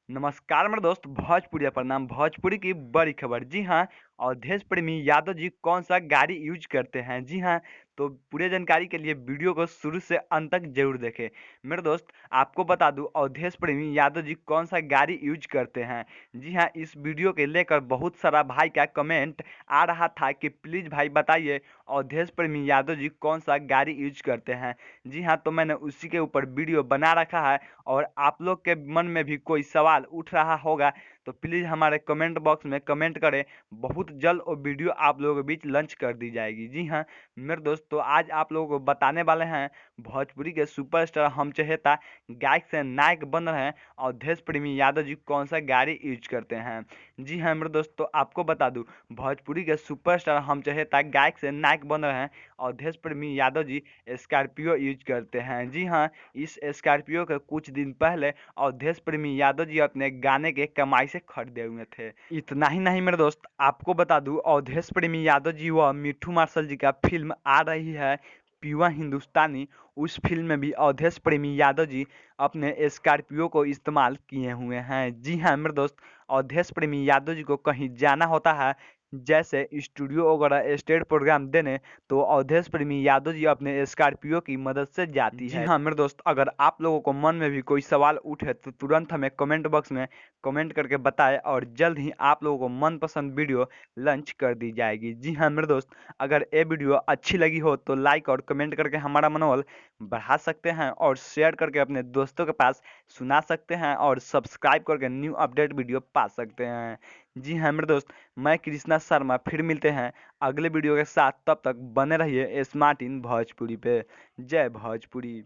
नमस्कार मेरे दोस्त भोजपुरिया प्रणाम। भोजपुरी की बड़ी खबर। जी हाँ, अवधेश प्रेमी यादव जी कौन सा गाड़ी यूज करते हैं। जी हाँ, तो पूरे जानकारी के लिए वीडियो को शुरू से अंत तक जरूर देखें। मेरे दोस्त आपको बता दूं अवधेश प्रेमी यादव जी कौन सा गाड़ी यूज करते हैं। जी हाँ, इस वीडियो के लेकर बहुत सारा भाई का कमेंट आ रहा था कि प्लीज़ भाई बताइए अवधेश प्रेमी यादव जी कौन सा गाड़ी यूज करते हैं। जी हाँ, तो मैंने उसी के ऊपर वीडियो बना रखा है और आप लोग के मन में भी कोई सवाल उठ रहा होगा तो प्लीज़ हमारे कमेंट बॉक्स में कमेंट करें। बहुत जल्द वो वीडियो आप लोगों के बीच लॉन्च कर दी जाएगी। जी हाँ मेरे दोस्त, तो आज आप लोगों को बताने वाले हैं भोजपुरी के सुपरस्टार हम चहेता गायक से नायक बन रहे हैं अवधेश प्रेमी यादव जी कौन सा गाड़ी यूज करते हैं। जी हाँ मेरे दोस्त, तो आपको बता दूं भोजपुरी के सुपरस्टार हम चहेता गायक से नायक बन रहे हैं अवधेश प्रेमी यादव जी स्कॉर्पियो यूज करते हैं। जी हाँ, इस स्कॉर्पियो के कुछ दिन पहले अवधेश प्रेमी यादव जी अपने गाने के कमाई से खरीदे हुए थे। इतना ही नहीं मेरे दोस्त, आपको बता दूं अवधेश प्रेमी यादव जी व मिठू मार्शल जी का फिल्म आ रही है पीवा हिंदुस्तानी। उस फिल्म में भी अवधेश प्रेमी यादव जी अपने स्कॉर्पियो को इस्तेमाल किए हुए हैं। जी हाँ मेरे दोस्त, अवधेश प्रेमी यादव जी को कहीं जाना होता है जैसे स्टूडियो वगैरह स्टेज प्रोग्राम देने, तो अवधेश प्रेमी यादव जी अपने स्कॉर्पियो की मदद से जाती है। जी हाँ मेरे दोस्त, अगर आप लोगों को मन में भी कोई सवाल उठे तो तुरंत हमें कमेंट बॉक्स में कमेंट करके बताएं और जल्द ही आप लोगों को मनपसंद वीडियो लॉन्च कर दी जाएगी। जी हाँ मेरे दोस्त, अगर ये वीडियो अच्छी लगी हो तो लाइक और कमेंट करके हमारा मनोबल बढ़ा सकते हैं और शेयर करके अपने दोस्तों के पास सुना सकते हैं और सब्सक्राइब करके न्यू अपडेट वीडियो पा सकते हैं। जी हाँ मेरे दोस्त, मैं कृष्णा शर्मा, फिर मिलते हैं अगले वीडियो के साथ। तब तक बने रहिए स्मार्ट इन भोजपुरी पे। जय भोजपुरी।